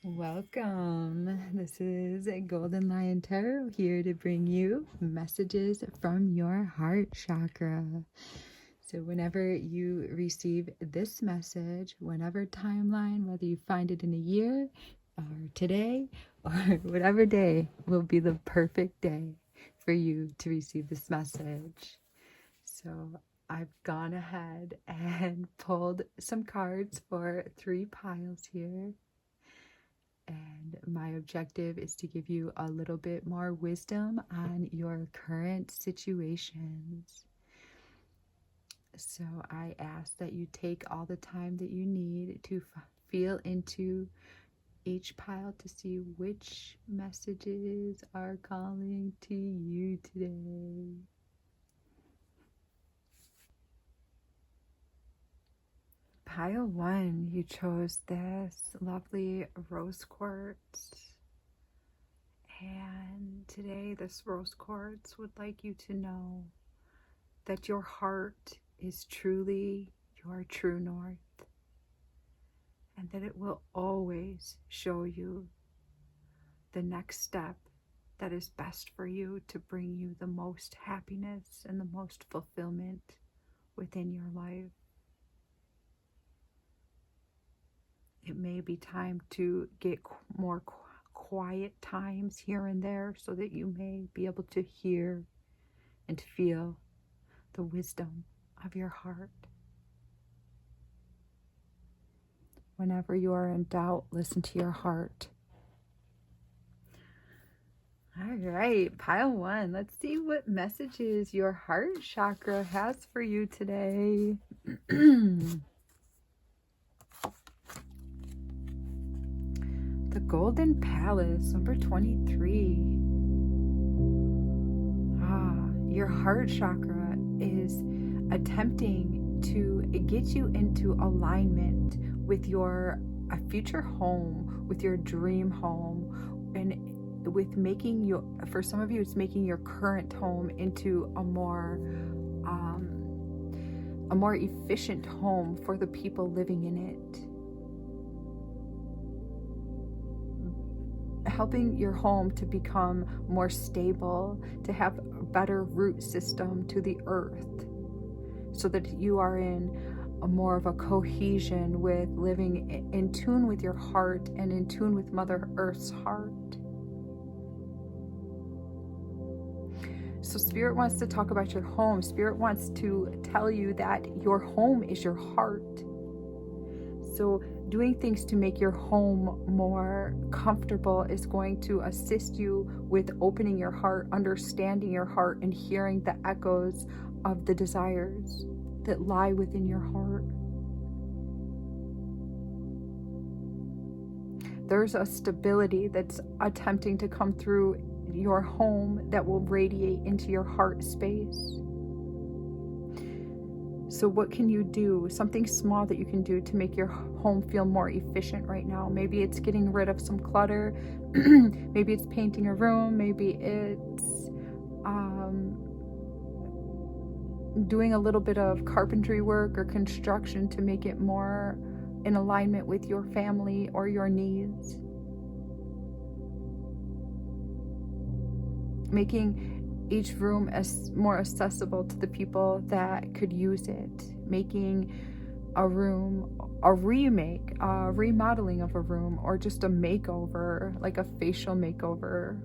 Welcome. This is Golden Lion Tarot here to bring you messages from your heart chakra. So whenever you receive this message, whenever timeline, whether you find it in a year or today or whatever day will be the perfect day for you to receive this message. So I've gone ahead and pulled some cards for 3 piles here. And my objective is to give you a little bit more wisdom on your current situations. So I ask that you take all the time that you need to feel into each pile to see which messages are calling to you today. Pile 1, you chose this lovely rose quartz. And today this rose quartz would like you to know that your heart is truly your true north, and that it will always show you the next step that is best for you to bring you the most happiness and the most fulfillment within your life. It may be time to get more quiet times here and there so that you may be able to hear and feel the wisdom of your heart. Whenever you are in doubt, listen to your heart. All right, pile 1. Let's see what messages your heart chakra has for you today. The Golden Palace, number 23. Your heart chakra is attempting to get you into alignment with your future home, with your dream home, and with making you, for some of you, it's making your current home into a more efficient home for the people living in it. Helping your home to become more stable, to have a better root system to the earth, so that you are in a more of a cohesion with living in tune with your heart and in tune with Mother Earth's heart. So Spirit wants to talk about your home. Spirit wants to tell you that your home is your heart. So doing things to make your home more comfortable is going to assist you with opening your heart, understanding your heart, and hearing the echoes of the desires that lie within your heart. There's a stability that's attempting to come through your home that will radiate into your heart space. So what can you do? Something small that you can do to make your home feel more efficient right now. Maybe it's getting rid of some clutter. Maybe it's painting a room. Maybe it's doing a little bit of carpentry work or construction to make it more in alignment with your family or your needs. Making each room as more accessible to the people that could use it. Making a room a remake, a remodeling of a room, or just a makeover, like a facial makeover.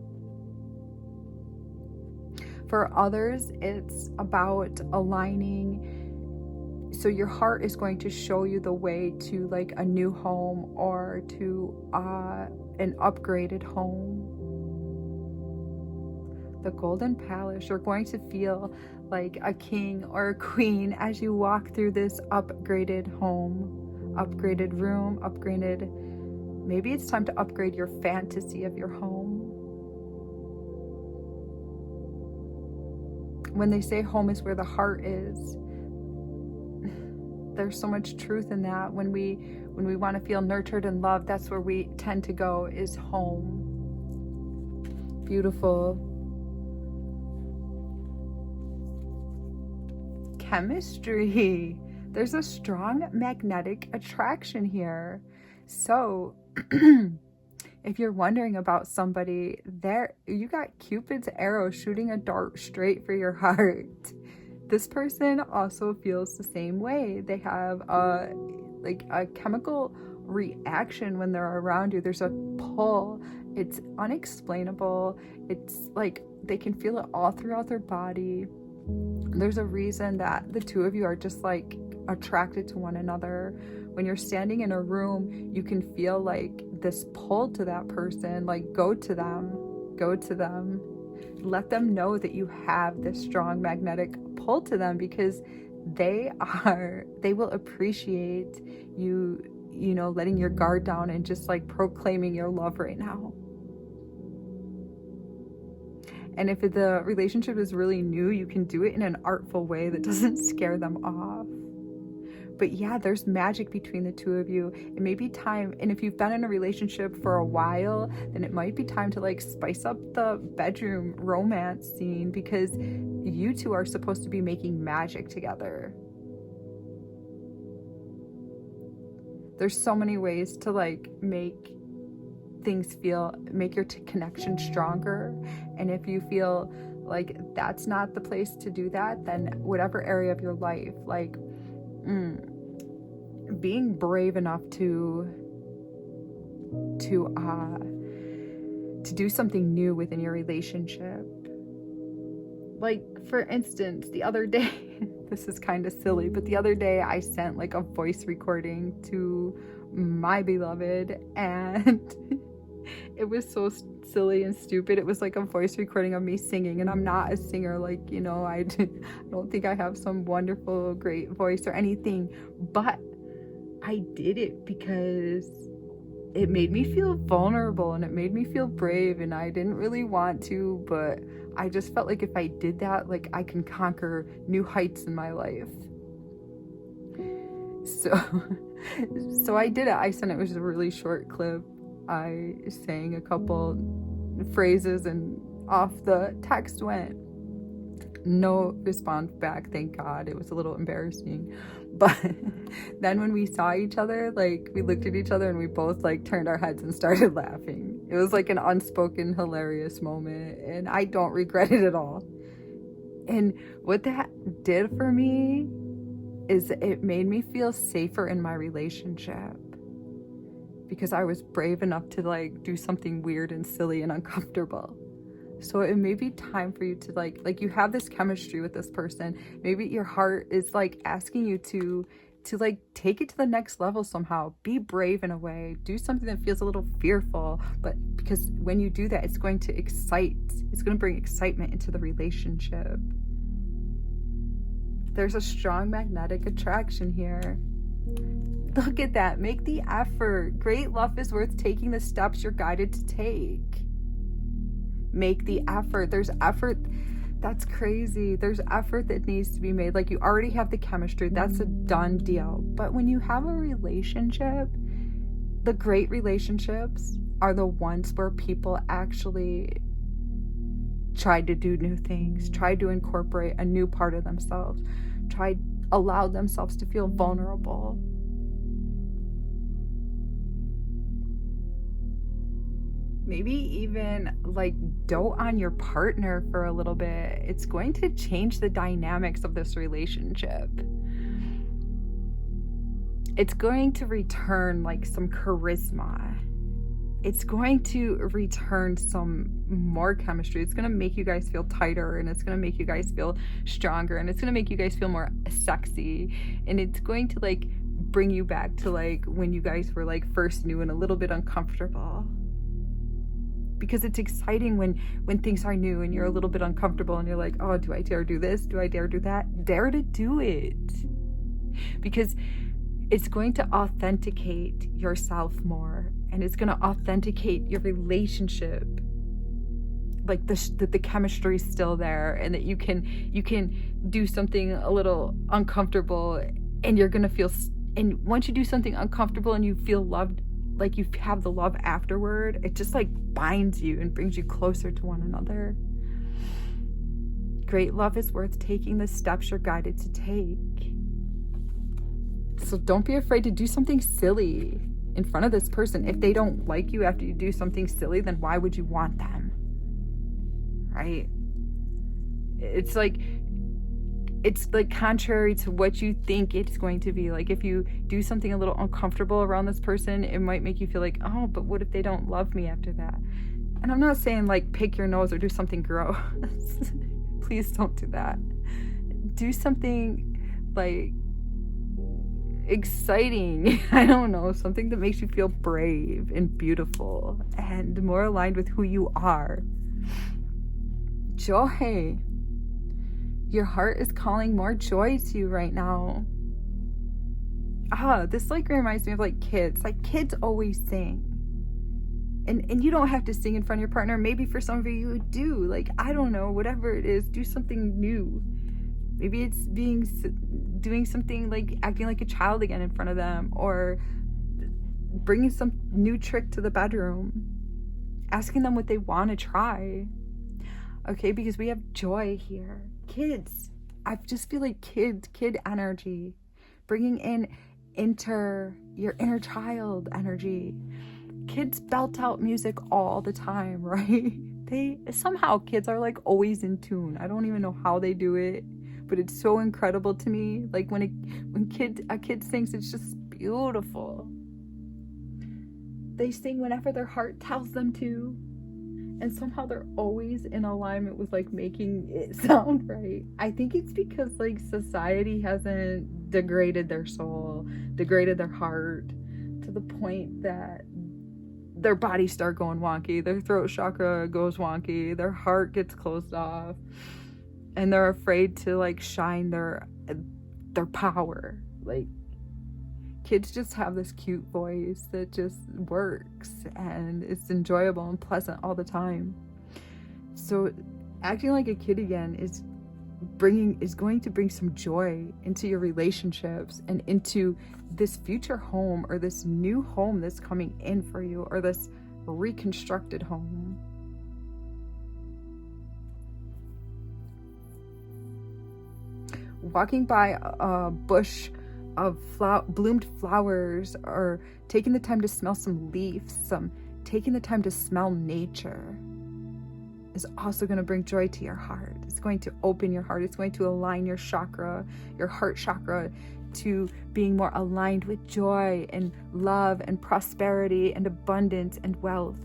For others, it's about aligning. So your heart is going to show you the way to like a new home or to an upgraded home. The Golden Palace, you're going to feel like a king or a queen as you walk through this upgraded home, upgraded room, upgraded. Maybe it's time to upgrade your fantasy of your home. When they say home is where the heart is, there's so much truth in that. When we want to feel nurtured and loved, that's where we tend to go, is home. Beautiful. Chemistry. There's a strong magnetic attraction here. So If you're wondering about somebody, there you got Cupid's arrow shooting a dart straight for your heart. This person also feels the same way. They have a chemical reaction when they're around you. There's a pull. It's unexplainable. It's like they can feel it all throughout their body. There's a reason that the two of you are just like attracted to one another. When you're standing in a room, you can feel like this pull to that person, like go to them. Let them know that you have this strong magnetic pull to them, because they will appreciate you, letting your guard down and just like proclaiming your love right now. And if the relationship is really new, you can do it in an artful way that doesn't scare them off. But yeah, there's magic between the two of you. It may be time, and if you've been in a relationship for a while, then it might be time to like spice up the bedroom romance scene, because you two are supposed to be making magic together. There's so many ways to like make your connection stronger. And if you feel like that's not the place to do that, then whatever area of your life, like being brave enough to do something new within your relationship. Like, for instance, the other day, this is kind of silly, but the other day I sent like a voice recording to my beloved, and it was so silly and stupid. It was like a voice recording of me singing, and I'm not a singer, like, I don't think I have some wonderful, great voice or anything, but I did it because it made me feel vulnerable and it made me feel brave, and I didn't really want to, but I just felt like if I did that, like I can conquer new heights in my life. So I did it. I sent it was a really short clip. I sang a couple phrases and off the text went. No response back, thank God. It was a little embarrassing. But then when we saw each other, like we looked at each other and we both like turned our heads and started laughing. It was like an unspoken hilarious moment, and I don't regret it at all. And what that did for me is it made me feel safer in my relationship, because I was brave enough to like do something weird and silly and uncomfortable. So it may be time for you to like you have this chemistry with this person. Maybe your heart is like asking you to like take it to the next level somehow. Be brave in a way. Do something that feels a little fearful, but because when you do that, it's going to bring excitement into the relationship. There's a strong magnetic attraction here. Look at that. Make the effort. Great love is worth taking the steps you're guided to take. Make the effort. There's effort. That's crazy. There's effort that needs to be made. Like, you already have the chemistry. That's a done deal. But when you have a relationship, the great relationships are the ones where people actually try to do new things, try to incorporate a new part of themselves, allow themselves to feel vulnerable. Maybe even like dote on your partner for a little bit. It's going to change the dynamics of this relationship. It's going to return like some charisma. It's going to return some more chemistry. It's going to make you guys feel tighter, and it's going to make you guys feel stronger, and it's going to make you guys feel more sexy, and it's going to like bring you back to like when you guys were like first new and a little bit uncomfortable. Because it's exciting when things are new and you're a little bit uncomfortable and you're like, oh, do I dare do this? Do I dare do that? Dare to do it. Because it's going to authenticate yourself more, and it's going to authenticate your relationship. Like that the chemistry is still there, and that you can do something a little uncomfortable, and you're going to feel, and once you do something uncomfortable and you feel loved, like you have the love afterward, it just like binds you and brings you closer to one another. Great love is worth taking the steps you're guided to take. So don't be afraid to do something silly in front of this person. If they don't like you after you do something silly, then why would you want them? Right? It's like contrary to what you think it's going to be. Like if you do something a little uncomfortable around this person, it might make you feel like, oh, but what if they don't love me after that? And I'm not saying like pick your nose or do something gross. Please don't do that. Do something like exciting. I don't know, something that makes you feel brave and beautiful and more aligned with who you are. Joy. Your heart is calling more joy to you right now. This like reminds me of like kids. Like kids always sing. And you don't have to sing in front of your partner. Maybe for some of you do. Like, I don't know, whatever it is, do something new. Maybe it's doing something like acting like a child again in front of them, or bringing some new trick to the bedroom, asking them what they want to try. Okay, because we have joy here. Kids, I just feel like kid energy, bringing into your inner child energy. Kids belt out music all the time, right? Kids are like always in tune. I don't even know how they do it, but it's so incredible to me. Like when a kid sings, it's just beautiful. They sing whenever their heart tells them to, and somehow they're always in alignment with like making it sound right. I think it's because like society hasn't degraded their soul, degraded their heart to the point that their bodies start going wonky, their throat chakra goes wonky, their heart gets closed off, and they're afraid to like shine their power. Like kids just have this cute voice that just works, and it's enjoyable and pleasant all the time. So acting like a kid again is going to bring some joy into your relationships and into this future home, or this new home that's coming in for you, or this reconstructed home. Walking by a bush of bloomed flowers, or taking the time to smell some leaves, taking the time to smell nature, is also going to bring joy to your heart. It's going to open your heart. It's going to align your chakra, your heart chakra, to being more aligned with joy and love and prosperity and abundance and wealth.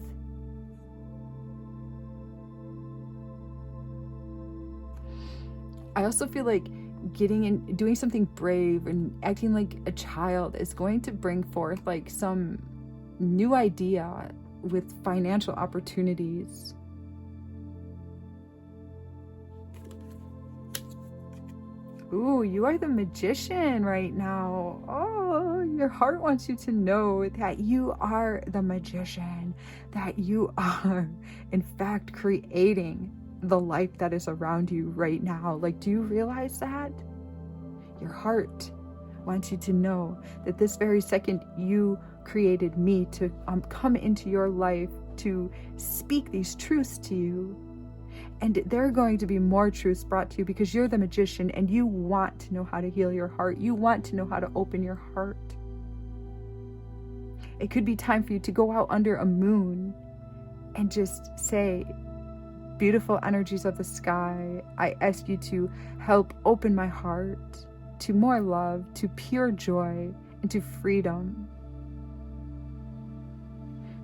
I also feel like doing something brave and acting like a child is going to bring forth like some new idea with financial opportunities. Ooh, you are the magician right now. Oh, your heart wants you to know that you are the magician, that you are, in fact, creating the life that is around you right now. Like, do you realize that? Your heart wants you to know that this very second you created me to come into your life to speak these truths to you. And there are going to be more truths brought to you because you're the magician and you want to know how to heal your heart. You want to know how to open your heart. It could be time for you to go out under a moon and just say, beautiful energies of the sky, I ask you to help open my heart to more love, to pure joy, and to freedom.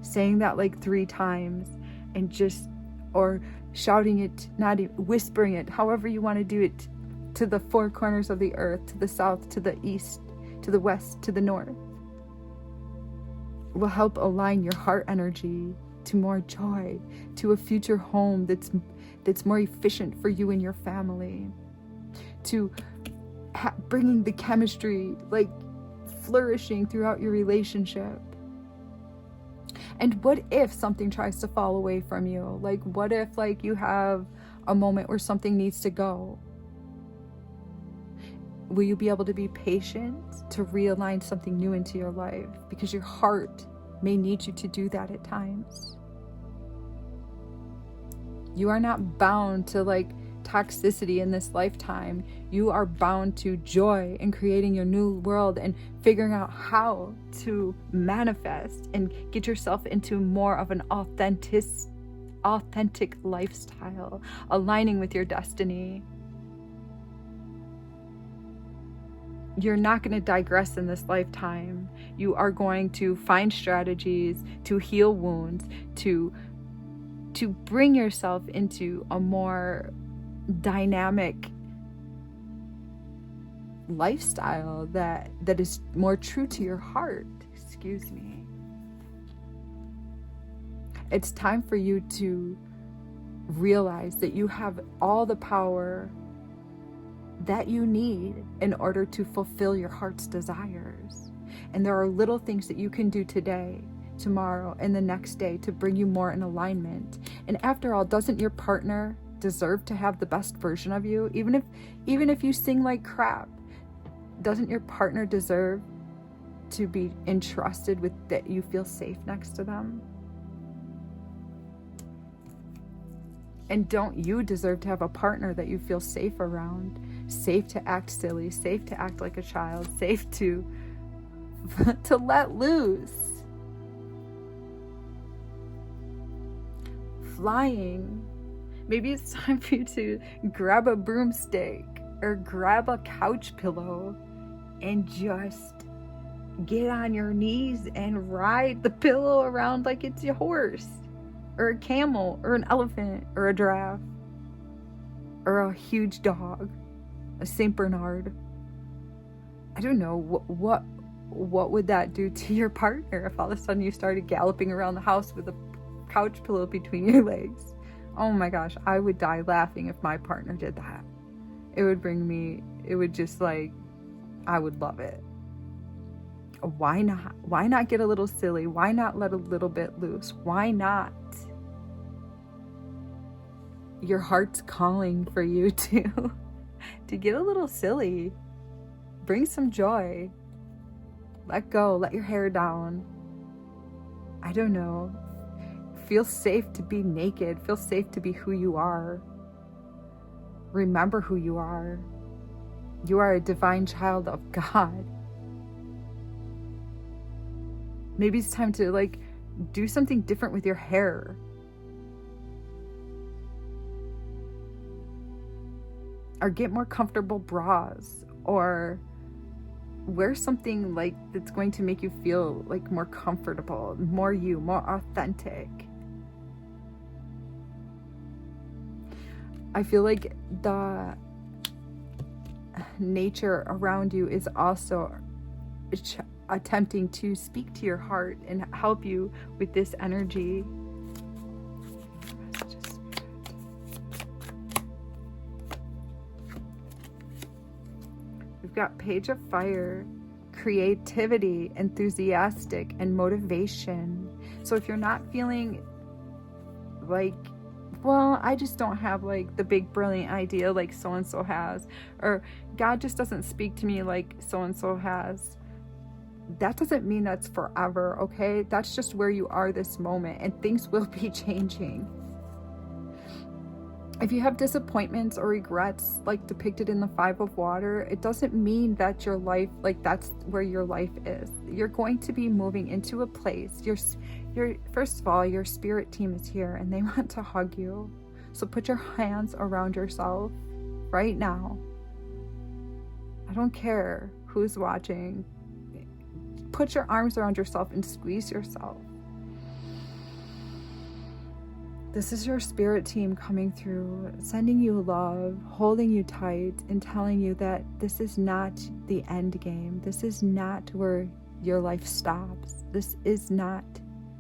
Saying that like 3 times, and or shouting it, not even whispering it, however you want to do it, to the 4 corners of the earth, to the south, to the east, to the west, to the north, will help align your heart energy to more joy, to a future home that's more efficient for you and your family, to bringing the chemistry like flourishing throughout your relationship. And what if something tries to fall away from you? Like, what if like you have a moment where something needs to go? Will you be able to be patient to realign something new into your life? Because your heart may need you to do that at times. You are not bound to like toxicity in this lifetime. You are bound to joy in creating your new world and figuring out how to manifest and get yourself into more of an authentic lifestyle, aligning with your destiny. You're not going to digress in this lifetime. You are going to find strategies to heal wounds, to bring yourself into a more dynamic lifestyle that is more true to your heart. Excuse me. It's time for you to realize that you have all the power that you need in order to fulfill your heart's desires. And there are little things that you can do today, tomorrow, and the next day to bring you more in alignment. And after all, doesn't your partner deserve to have the best version of you? Even if you sing like crap, doesn't your partner deserve to be entrusted with that you feel safe next to them? And don't you deserve to have a partner that you feel safe around? Safe to act silly, safe to act like a child, safe to let loose. Flying. Maybe it's time for you to grab a broomstick or grab a couch pillow and just get on your knees and ride the pillow around like it's your horse, or a camel, or an elephant, or a giraffe, or a huge dog, a Saint Bernard. I don't know, what would that do to your partner if all of a sudden you started galloping around the house with a couch pillow between your legs? Oh my gosh, I would die laughing if my partner did that. I would love it. Why not? Why not get a little silly? Why not let a little bit loose? Why not? Your heart's calling for you to get a little silly. Bring some joy. Let go. Let your hair down. I don't know. Feel safe to be naked. Feel safe to be who you are. Remember who you are. You are a divine child of God. Maybe it's time to do something different with your hair. Or get more comfortable bras, or wear something that's going to make you feel more comfortable, more you, more authentic. I feel like the nature around you is also attempting to speak to your heart and help you with this energy. We've got Page of Fire, creativity, enthusiastic, and motivation. So if you're not feeling I just don't have the big brilliant idea like so-and-so has, or God just doesn't speak to me like so-and-so has, that doesn't mean that's forever, okay? That's just where you are this moment, and things will be changing. If you have disappointments or regrets depicted in the Five of Water, it doesn't mean that your life, that's where your life is. You're going to be moving into a place. First of all, your spirit team is here and they want to hug you. So put your hands around yourself right now. I don't care who's watching. Put your arms around yourself and squeeze yourself. This is your spirit team coming through, sending you love, holding you tight, and telling you that this is not the end game. This is not where your life stops. This is not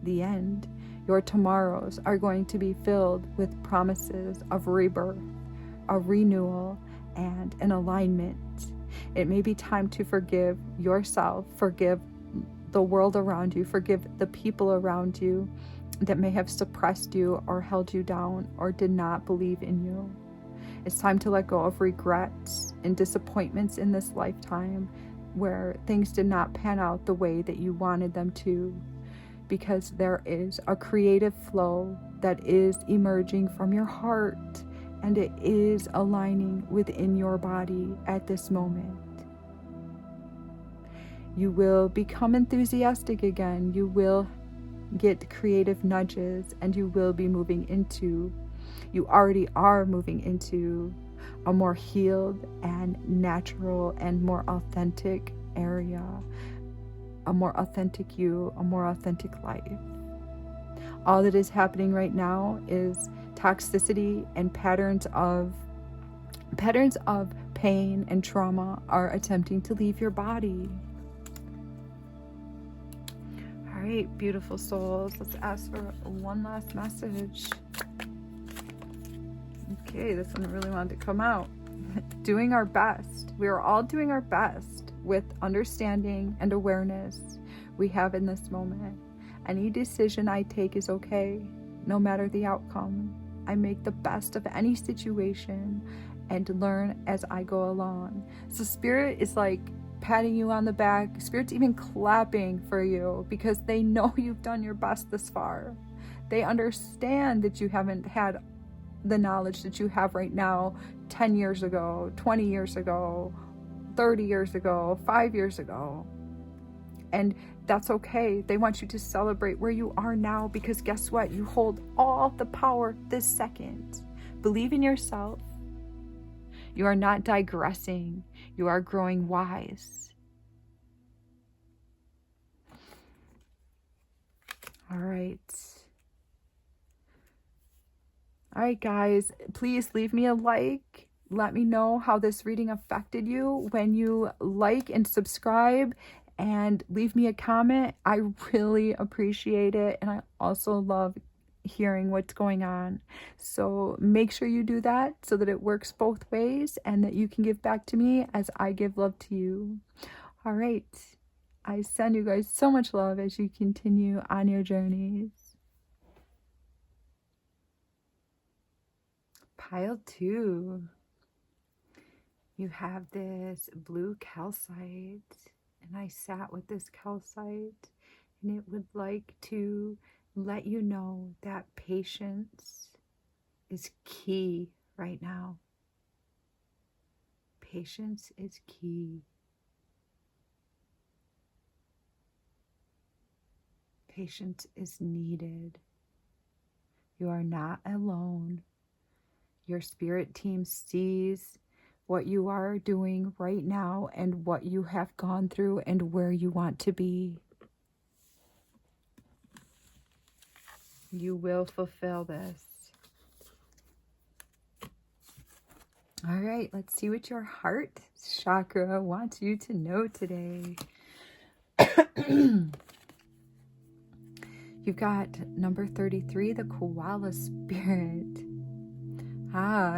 the end. Your tomorrows are going to be filled with promises of rebirth, a renewal, and an alignment. It may be time to forgive yourself, forgive the world around you, forgive the people around you that may have suppressed you or held you down or did not believe in you. It's time to let go of regrets and disappointments in this lifetime where things did not pan out the way that you wanted them to, because there is a creative flow that is emerging from your heart, and it is aligning within your body at this moment. You will become enthusiastic again. You will get creative nudges, and you will be you already are moving into a more healed and natural and more authentic area, a more authentic you, a more authentic life. All that is happening right now is toxicity and patterns of pain and trauma are attempting to leave your body. All right, beautiful souls, let's ask for one last message. Okay, this one really wanted to come out. Doing our best. We are all doing our best with understanding and awareness we have in this moment. Any decision I take is okay, no matter the outcome. I make the best of any situation and learn as I go along. So Spirit is like patting you on the back. Spirit's even clapping for you because they know you've done your best this far. They understand that you haven't had the knowledge that you have right now 10 years ago, 20 years ago, 30 years ago, 5 years ago. And that's okay. They want you to celebrate where you are now because guess what? You hold all the power this second. Believe in yourself. You are not digressing. You are growing wise. All right. All right, guys, please leave me a like. Let me know how this reading affected you when you like and subscribe, and leave me a comment. I really appreciate it. And I also love hearing what's going on. So make sure you do that so that it works both ways and that you can give back to me as I give love to you. All right. I send you guys so much love as you continue on your journeys. Pile 2. You have this blue calcite, and I sat with this calcite, and it would like to let you know that patience is key right now. Patience is key. Patience is needed. You are not alone. Your spirit team sees what you are doing right now and what you have gone through and where you want to be. You will fulfill this. All right, let's see what your heart chakra wants you to know today. You've got number 33, the koala spirit.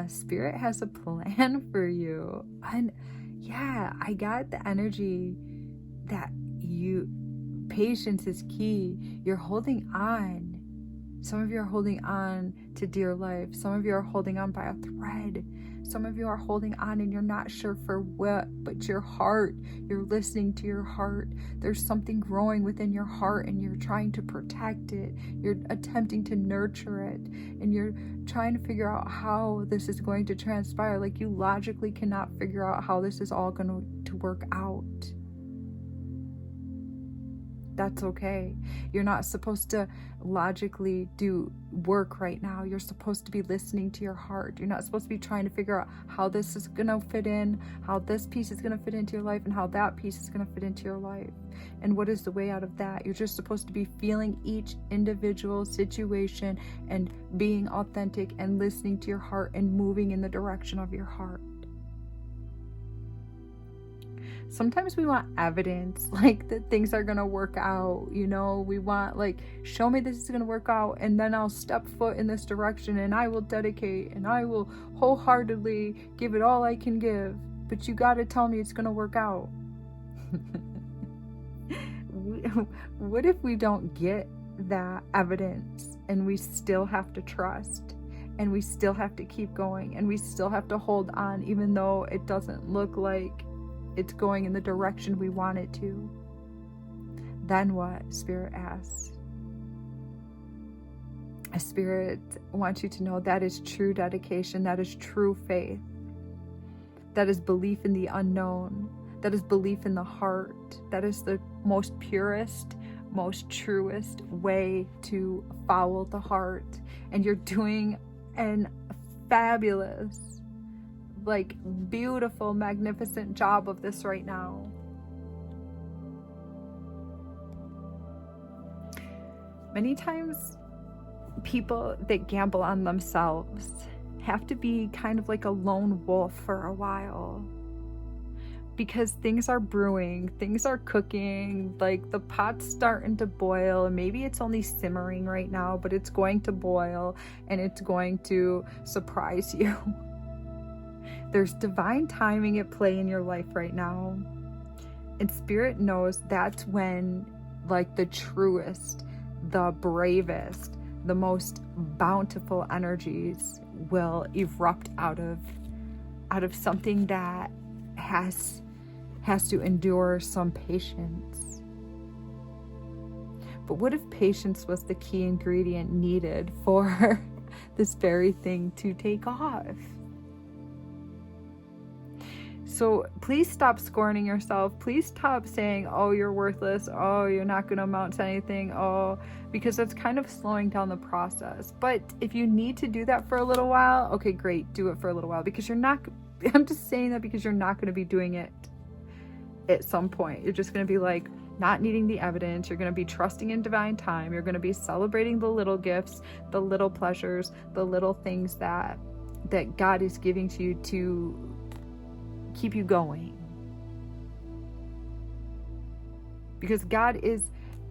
Spirit has a plan for you. And yeah, I got the energy that patience is key. You're holding on. Some of you are holding on to dear life. Some of you are holding on by a thread. Some of you are holding on and you're not sure for what, but your heart, you're listening to your heart. There's something growing within your heart and you're trying to protect it. You're attempting to nurture it and you're trying to figure out how this is going to transpire. Like you logically cannot figure out how this is all going to work out. That's okay. You're not supposed to logically do work right now. You're supposed to be listening to your heart. You're not supposed to be trying to figure out how this is going to fit in, how this piece is going to fit into your life, and how that piece is going to fit into your life. And what is the way out of that? You're just supposed to be feeling each individual situation and being authentic and listening to your heart and moving in the direction of your heart. Sometimes we want evidence, like that things are going to work out, you know, we want like, show me this is going to work out and then I'll step foot in this direction and I will dedicate and I will wholeheartedly give it all I can give. But you got to tell me it's going to work out. What if we don't get that evidence and we still have to trust and we still have to keep going and we still have to hold on even though it doesn't look like it's going in the direction we want it to? Then what? Spirit asks. Spirit wants you to know that is true dedication, that is true faith, that is belief in the unknown, that is belief in the heart, that is the most purest, most truest way to follow the heart. And you're doing an fabulous, like beautiful, magnificent job of this right now. Many times people that gamble on themselves have to be kind of like a lone wolf for a while, because things are brewing, things are cooking, like the pot's starting to boil, and maybe it's only simmering right now, but it's going to boil and it's going to surprise you. There's divine timing at play in your life right now, and Spirit knows that's when like the truest, the bravest, the most bountiful energies will erupt out of something that has to endure some patience. But what if patience was the key ingredient needed for this very thing to take off? So please stop scorning yourself. Please stop saying, oh, you're worthless. Oh, you're not going to amount to anything. Oh, because that's kind of slowing down the process. But if you need to do that for a little while, okay, great. Do it for a little while, because I'm just saying that because you're not going to be doing it at some point. You're just going to be like not needing the evidence. You're going to be trusting in divine time. You're going to be celebrating the little gifts, the little pleasures, the little things that God is giving to you to keep you going. Because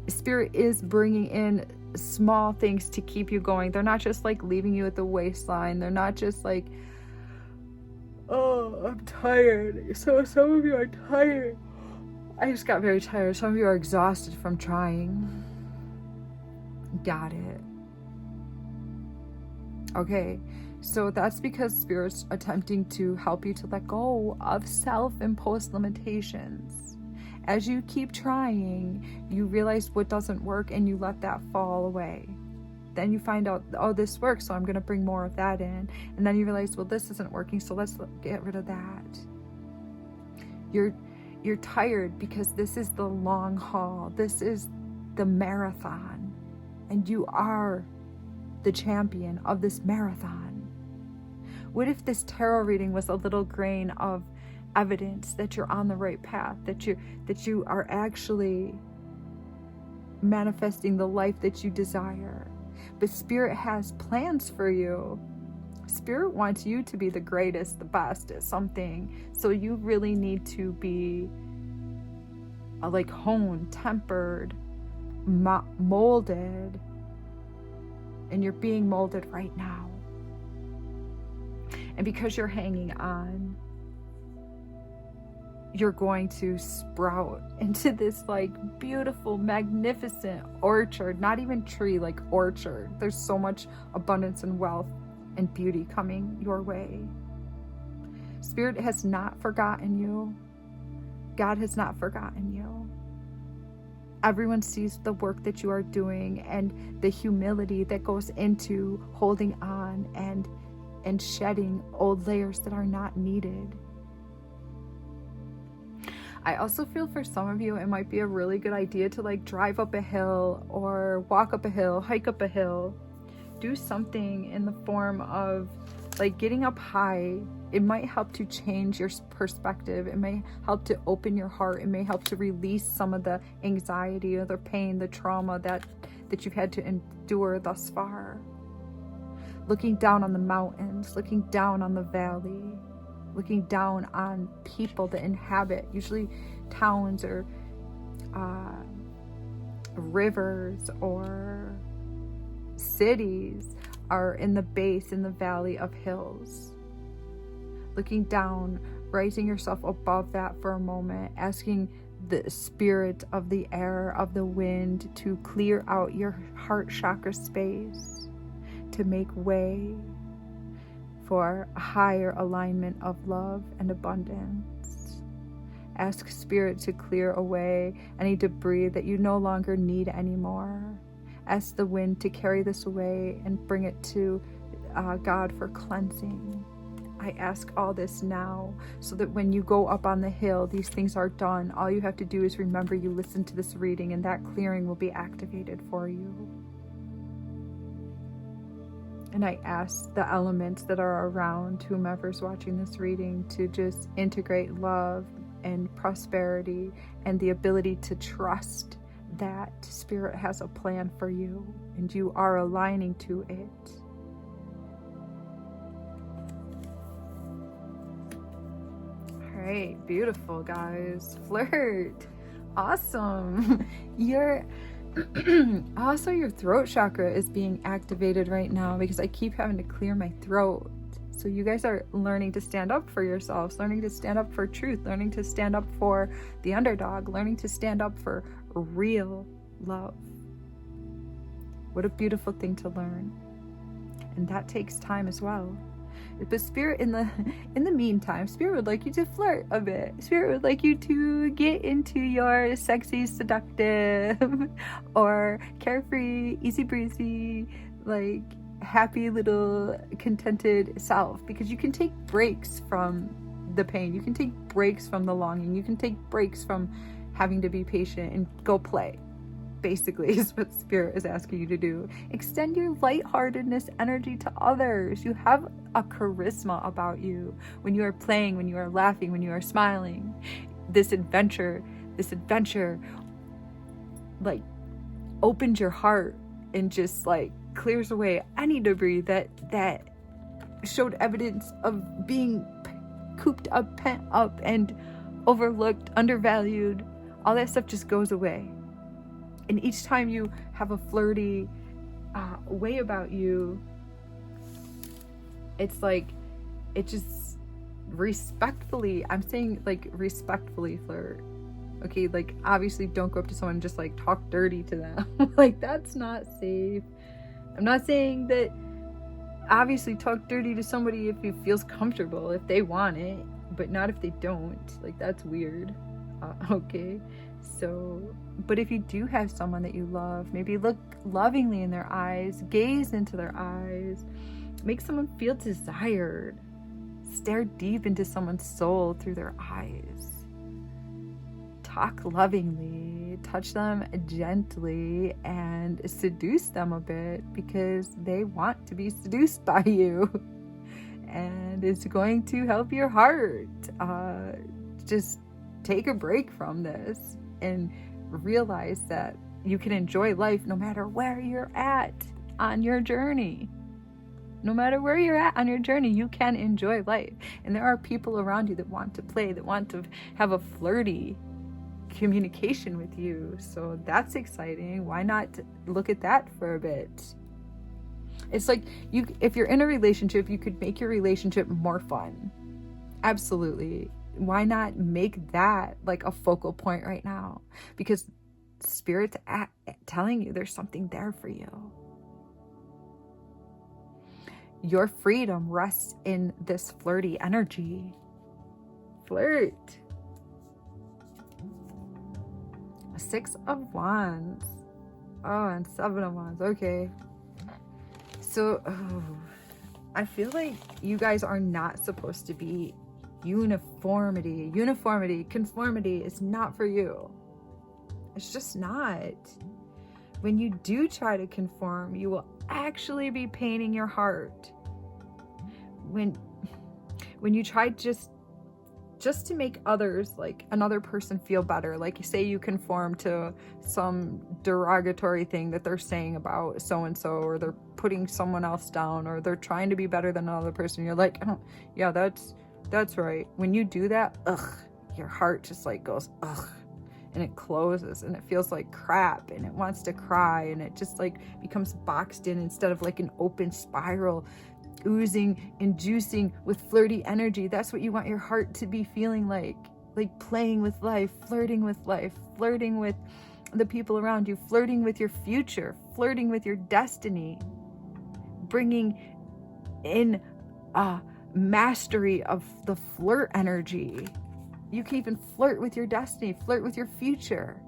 Spirit is bringing in small things to keep you going. They're not just like leaving you at the waistline. They're not just like, oh, I'm tired. So some of you are tired. I just got very tired. Some of you are exhausted from trying. Got it. Okay. So that's because Spirit's attempting to help you to let go of self-imposed limitations. As you keep trying, you realize what doesn't work and you let that fall away. Then you find out, oh, this works, so I'm going to bring more of that in. And then you realize, well, this isn't working, so let's get rid of that. You're tired because this is the long haul. This is the marathon. And you are the champion of this marathon. What if this tarot reading was a little grain of evidence that you're on the right path, that you are actually manifesting the life that you desire? But Spirit has plans for you. Spirit wants you to be the greatest, the best at something. So you really need to be like honed, tempered, molded. And you're being molded right now. And because you're hanging on, you're going to sprout into this like beautiful, magnificent orchard, not even tree, like orchard. There's so much abundance and wealth and beauty coming your way. Spirit has not forgotten you. God has not forgotten you. Everyone sees the work that you are doing and the humility that goes into holding on and shedding old layers that are not needed. I also feel for some of you, it might be a really good idea to like drive up a hill or walk up a hill, hike up a hill, do something in the form of like getting up high. It might help to change your perspective. It may help to open your heart. It may help to release some of the anxiety or the pain, the trauma that you've had to endure thus far. Looking down on the mountains, looking down on the valley, looking down on people that inhabit, usually towns or rivers or cities are in the base, in the valley of hills. Looking down, raising yourself above that for a moment, asking the spirit of the air, of the wind to clear out your heart chakra space, to make way for a higher alignment of love and abundance. Ask Spirit to clear away any debris that you no longer need anymore. ask the wind to carry this away and bring it to God for cleansing. I ask all this now so that when you go up on the hill, these things are done. All you have to do is remember you listened to this reading, and that clearing will be activated for you. And I ask the elements that are around whomever's watching this reading to just integrate love and prosperity and the ability to trust that Spirit has a plan for you and you are aligning to it. All right, beautiful, guys. Flirt. Awesome. Also, your throat chakra is being activated right now because I keep having to clear my throat. So you guys are learning to stand up for yourselves, learning to stand up for truth, learning to stand up for the underdog, learning to stand up for real love. What a beautiful thing to learn. And that takes time as well. But Spirit, in the meantime, Spirit would like you to flirt a bit. Spirit would like you to get into your sexy, seductive, or carefree, easy breezy, like happy little contented self, because you can take breaks from the pain. You can take breaks from the longing. You can take breaks from having to be patient and go play. Basically is what Spirit is asking you to do. Extend your lightheartedness energy to others. You have a charisma about you when you are playing, when you are laughing, when you are smiling. This adventure like opens your heart and just like clears away any debris that showed evidence of being cooped up, pent up, and overlooked, undervalued. All that stuff just goes away. And each time you have a flirty way about you, it's like, it just respectfully, I'm saying like respectfully flirt. Okay, like obviously don't go up to someone and just like talk dirty to them. Like that's not safe. I'm not saying that obviously talk dirty to somebody if it feels comfortable, if they want it, but not if they don't. Like that's weird. Okay, so, but if you do have someone that you love, maybe look lovingly in their eyes, gaze into their eyes, make someone feel desired, stare deep into someone's soul through their eyes, talk lovingly, touch them gently, and seduce them a bit because they want to be seduced by you. And it's going to help your heart. Just take a break from this and realize that you can enjoy life no matter where you're at on your journey. No matter where you're at on your journey, you can enjoy life. And there are people around you that want to play, that want to have a flirty communication with you. So that's exciting. Why not look at that for a bit? It's like if you're in a relationship, you could make your relationship more fun. Absolutely. Why not make that like a focal point right now? Because Spirit's telling you there's something there for you. Your freedom rests in this flirty energy. Flirt. 6 of Wands. Oh, and 7 of Wands. Okay. So, I feel like you guys are not supposed to be uniformity, conformity is not for you. It's just not. When you do try to conform, you will actually be paining your heart. When you try just to make others, like another person, feel better, like say you conform to some derogatory thing that they're saying about so-and-so, or they're putting someone else down, or they're trying to be better than another person, you're like, oh, yeah, that's right. When you do that, your heart just like goes, and it closes and it feels like crap and it wants to cry and it just like becomes boxed in instead of like an open spiral, oozing and juicing with flirty energy. That's what you want your heart to be feeling like playing with life, flirting with the people around you, flirting with your future, flirting with your destiny, bringing in mastery of the flirt energy. You can even flirt with your destiny, flirt with your future.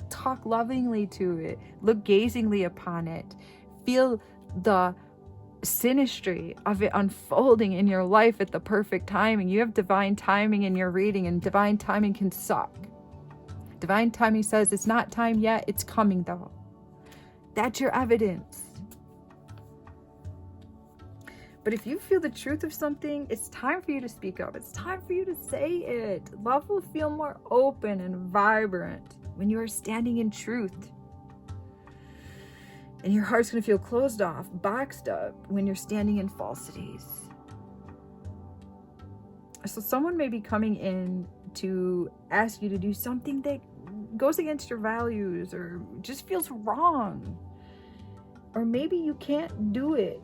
talk lovingly to it, look gazingly upon it, feel the synastry of it unfolding in your life at the perfect timing. You have divine timing in your reading, and divine timing can suck. Divine timing says it's not time yet, it's coming though. That's your evidence. But if you feel the truth of something, it's time for you to speak up. It's time for you to say it. Love will feel more open and vibrant when you are standing in truth. And your heart's going to feel closed off, boxed up when you're standing in falsities. So someone may be coming in to ask you to do something that goes against your values or just feels wrong. Or maybe you can't do it.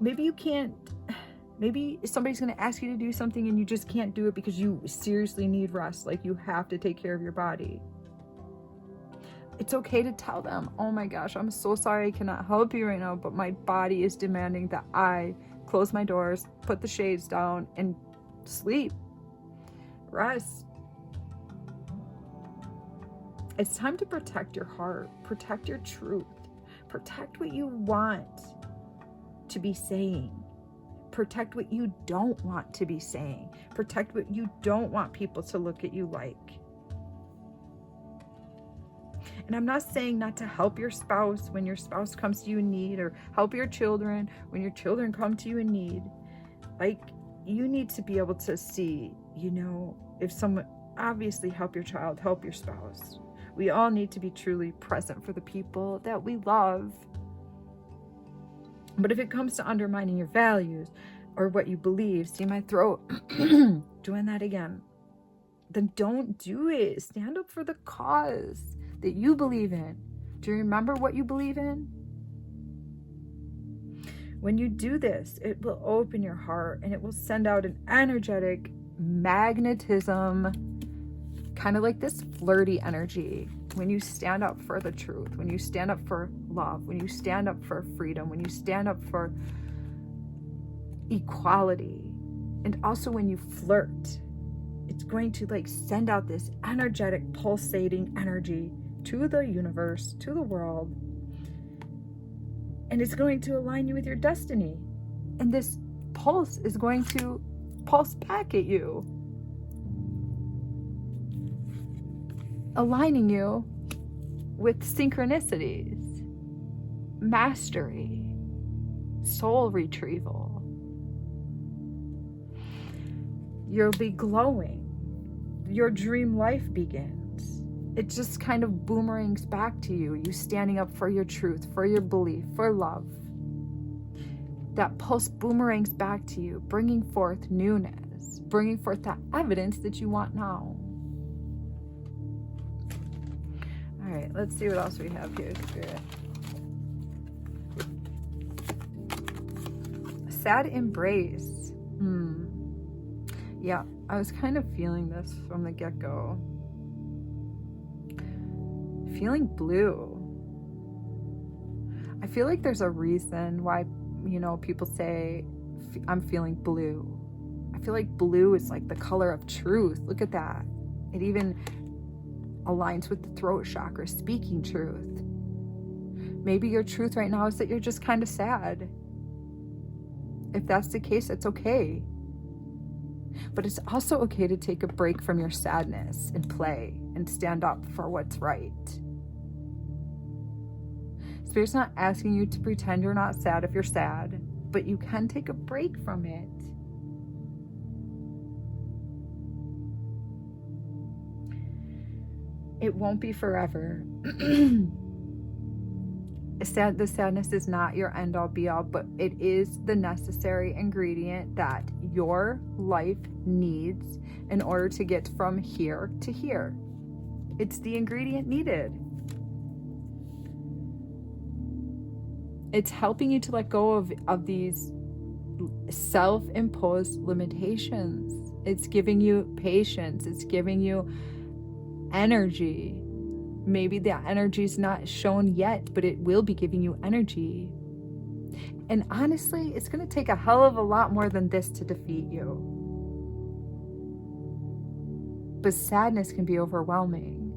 Maybe somebody's going to ask you to do something and you just can't do it because you seriously need rest. Like you have to take care of your body. It's okay to tell them, oh my gosh, I'm so sorry I cannot help you right now, but my body is demanding that I close my doors, put the shades down, and sleep. Rest. It's time to protect your heart, protect your truth, protect what you want to be saying. Protect what you don't want to be saying. Protect what you don't want people to look at you like. And I'm not saying not to help your spouse when your spouse comes to you in need, or help your children when your children come to you in need. Like, you need to be able to see, if someone, obviously help your child, help your spouse. We all need to be truly present for the people that we love. But if it comes to undermining your values or what you believe, see my throat, doing that again, then don't do it. Stand up for the cause that you believe in. Do you remember what you believe in? When you do this, it will open your heart and it will send out an energetic magnetism, kind of like this flirty energy. When you stand up for the truth, when you stand up for love, when you stand up for freedom, when you stand up for equality, and also when you flirt, it's going to send out this energetic pulsating energy to the universe, to the world, and it's going to align you with your destiny. And this pulse is going to pulse back at you, aligning you with synchronicities, mastery, soul retrieval. You'll be glowing. Your dream life begins. It just kind of boomerangs back to you. You standing up for your truth, for your belief, for love. That pulse boomerangs back to you, bringing forth newness, bringing forth that evidence that you want now. All right, let's see what else we have here, Spirit. Sad embrace. Yeah, I was kind of feeling this from the get-go. Feeling blue. I feel like there's a reason why, people say, I'm feeling blue. I feel like blue is like the color of truth. Look at that. It even aligns with the throat chakra, speaking truth. Maybe your truth right now is that you're just kind of sad. If that's the case, it's okay. But it's also okay to take a break from your sadness and play and stand up for what's right. Spirit's not asking you to pretend you're not sad if you're sad, but you can take a break from it. It won't be forever. The sadness is not your end-all be-all, but it is the necessary ingredient that your life needs in order to get from here to here. It's the ingredient needed. It's helping you to let go of these self-imposed limitations. It's giving you patience. It's giving you energy. Maybe that energy is not shown yet, but it will be giving you energy. And honestly, it's going to take a hell of a lot more than this to defeat you. But sadness can be overwhelming.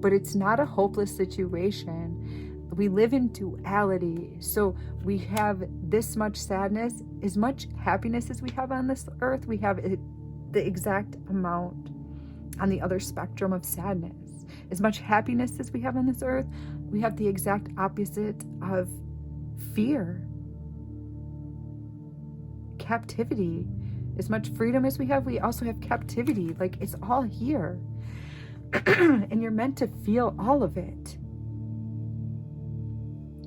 but it's not a hopeless situation. We live in duality. So we have this much sadness, as much happiness as we have on this earth, we have the exact amount on the other spectrum of sadness. As much happiness as we have on this earth, we have the exact opposite of fear, captivity. As much freedom as we have, we also have captivity. Like, it's all here. And you're meant to feel all of it.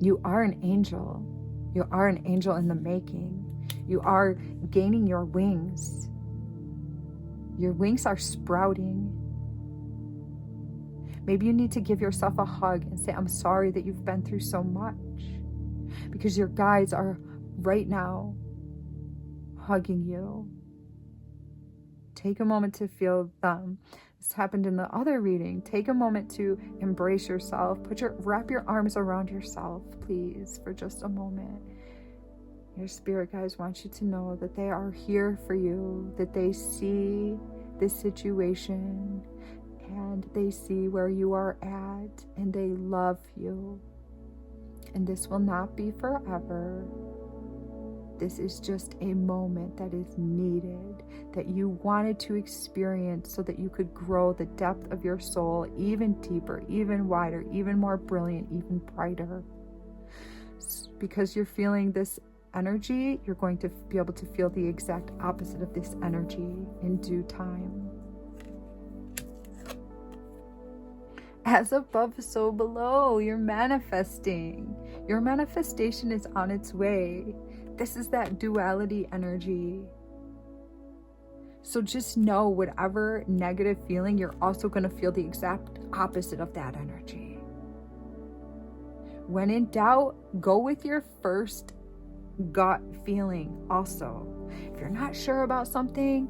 You are an angel. You are an angel in the making. You are gaining your wings. Your wings are sprouting. Maybe you need to give yourself a hug and say, I'm sorry that you've been through so much. Because your guides are right now hugging you. Take a moment to feel them. This happened in the other reading. Take a moment to embrace yourself. Wrap your arms around yourself, please, for just a moment. Your spirit guides want you to know that they are here for you, that they see this situation and they see where you are at and they love you. And this will not be forever. This is just a moment that is needed, that you wanted to experience so that you could grow the depth of your soul even deeper, even wider, even more brilliant, even brighter. Because you're feeling this energy, you're going to be able to feel the exact opposite of this energy in due time. As above, so below. You're manifesting. Your manifestation is on its way. This is that duality energy. So just know, whatever negative feeling, you're also going to feel the exact opposite of that energy. When in doubt, go with your first gut feeling also. If you're not sure about something,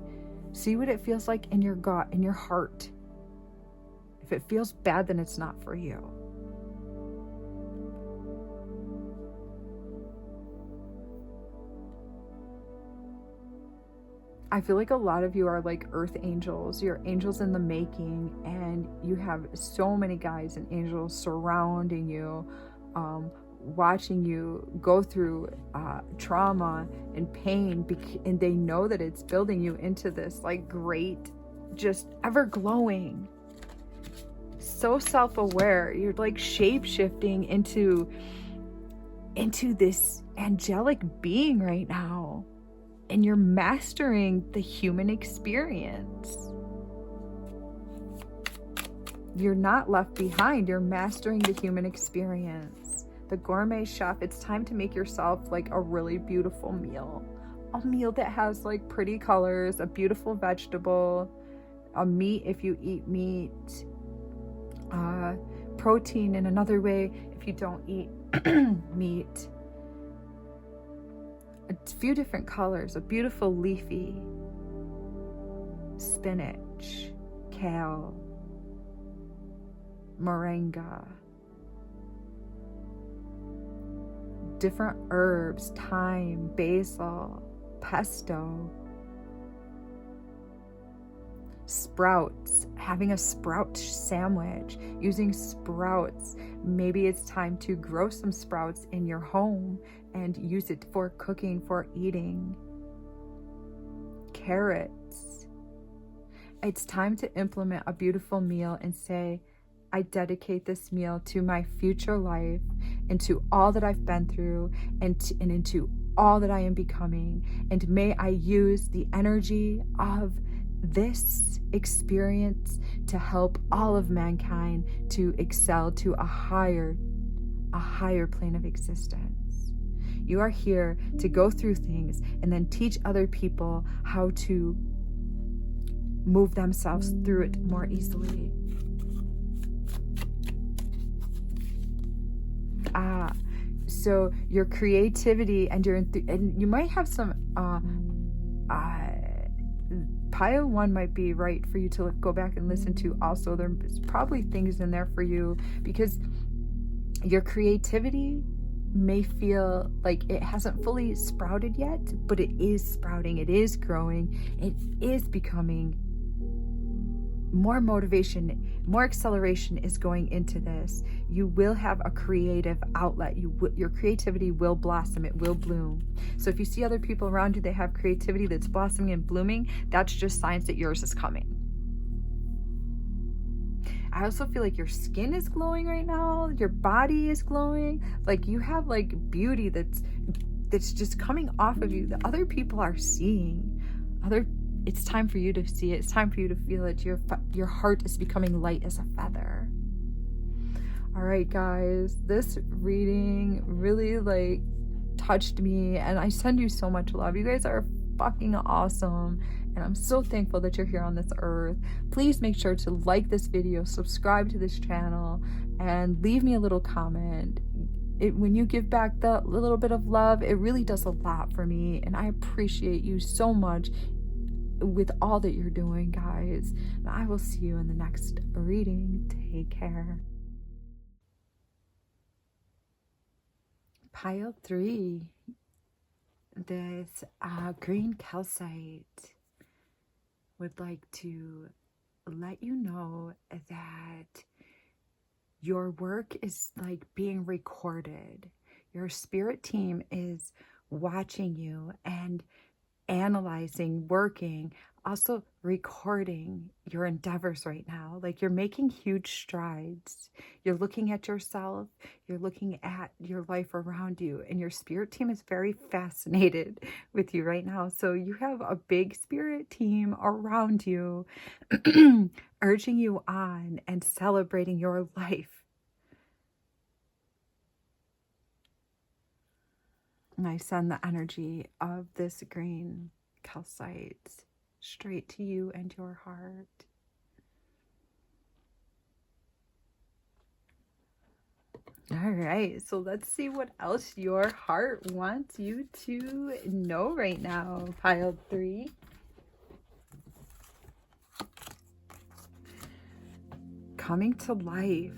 see what it feels like in your gut, in your heart. If it feels bad, then it's not for you. I feel like a lot of you are like earth angels. You're angels in the making, and you have so many guides and angels surrounding you, watching you go through trauma and pain, and they know that it's building you into this like great, just ever glowing, so self-aware. You're like shape-shifting into this angelic being right now. And you're mastering the human experience. You're not left behind. You're mastering the human experience. The gourmet chef, it's time to make yourself like a really beautiful meal. A meal that has like pretty colors, a beautiful vegetable, a meat if you eat meat, protein in another way if you don't eat meat. A few different colors, a beautiful leafy spinach, kale, moringa, different herbs, thyme, basil, pesto, sprouts, having a sprout sandwich, using sprouts. Maybe it's time to grow some sprouts in your home and use it for cooking, for eating. Carrots. It's time to implement a beautiful meal and say, I dedicate this meal to my future life and to all that I've been through and into all that I am becoming. And may I use the energy of this experience to help all of mankind to excel to a higher plane of existence. You are here to go through things and then teach other people how to move themselves through it more easily. So your creativity and and you might have some pile 1 might be right for you to go back and listen to. Also, there's probably things in there for you because your creativity may feel like it hasn't fully sprouted yet, but it is sprouting, it is growing, it is becoming more motivation, more acceleration is going into this. You will have a creative outlet. Your creativity will blossom, it will bloom. So if you see other people around you that have creativity that's blossoming and blooming, that's just signs that yours is coming. I also feel like your skin is glowing right now. Your body is glowing. Like you have like beauty that's just coming off of you that other people are seeing. It's time for you to see it. It's time for you to feel it. Your heart is becoming light as a feather. All right, guys, this reading really like touched me, and I send you so much love. You guys are fucking awesome, and I'm so thankful that you're here on this earth. Please make sure to like this video, subscribe to this channel, and leave me a little comment. When you give back the little bit of love, it really does a lot for me, and I appreciate you so much with all that you're doing, guys. And I will see you in the next reading. Take care. Pile 3, this green calcite would like to let you know that your work is like being recorded. Your spirit team is watching you and analyzing, working, also recording your endeavors right now. Like you're making huge strides. You're looking at yourself, you're looking at your life around you, and your spirit team is very fascinated with you right now. So you have a big spirit team around you urging you on and celebrating your life. And I send the energy of this green calcite straight to you and your heart. All right, so let's see what else your heart wants you to know right now. Pile 3. Coming to life.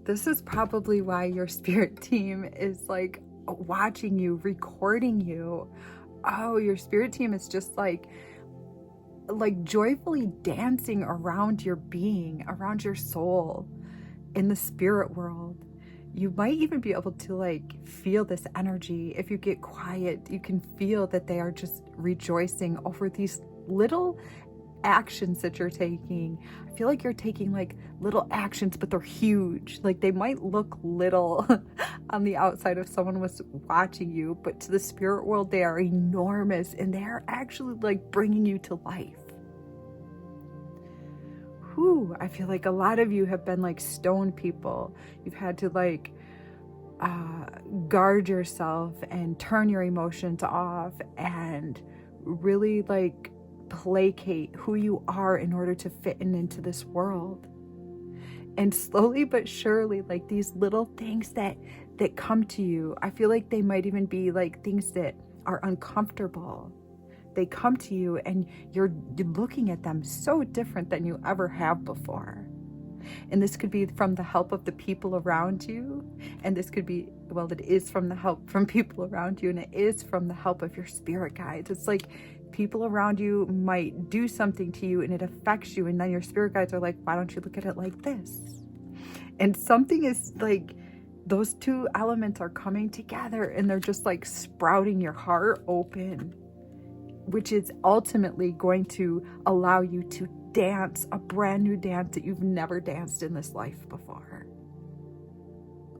This is probably why your spirit team is like watching you, recording you. Oh, your spirit team is just like joyfully dancing around your being, around your soul in the spirit world. You might even be able to like feel this energy. If you get quiet, you can feel that they are just rejoicing over these little actions that you're taking. I feel like you're taking like little actions, but they're huge. Like they might look little on the outside if someone was watching you, but to the spirit world, they are enormous, and they are actually like bringing you to life. Whew, I feel like a lot of you have been like stone people. You've had to like guard yourself and turn your emotions off and really like placate who you are in order to fit into this world. And slowly but surely, like these little things that come to you, I feel like they might even be like things that are uncomfortable. They come to you and you're looking at them so different than you ever have before. And this could be from the help of the people around you, and this could be, well, it is from the help from people around you, and it is from the help of your spirit guides. It's like people around you might do something to you and it affects you, and then your spirit guides are like, why don't you look at it like this? And something is like, those two elements are coming together and they're just like sprouting your heart open, which is ultimately going to allow you to dance a brand new dance that you've never danced in this life before.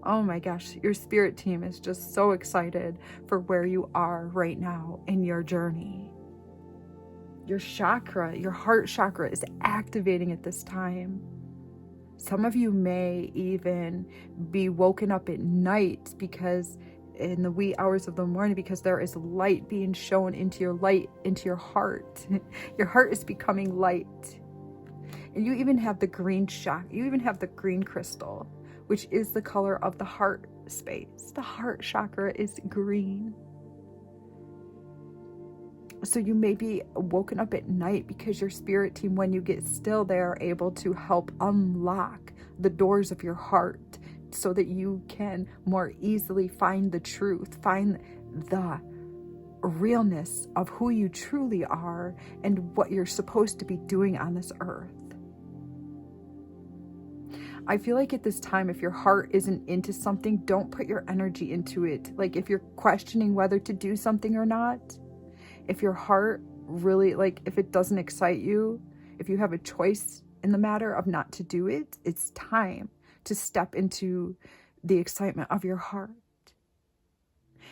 Oh my gosh, your spirit team is just so excited for where you are right now in your journey. Your chakra, your heart chakra is activating at this time. Some of you may even be woken up at night because in the wee hours of the morning, because there is light being shown into your heart. Your heart is becoming light. And you even have the green chakra, you even have the green crystal, which is the color of the heart space. The heart chakra is green. So you may be woken up at night because your spirit team, when you get still, they are able to help unlock the doors of your heart so that you can more easily find the truth, find realness of who you truly are and what you're supposed to be doing on this earth. I feel like at this time, if your heart isn't into something, don't put your energy into it. Like if you're questioning whether to do something or not, if your heart really, like if it doesn't excite you, if you have a choice in the matter of not to do it, it's time to step into the excitement of your heart.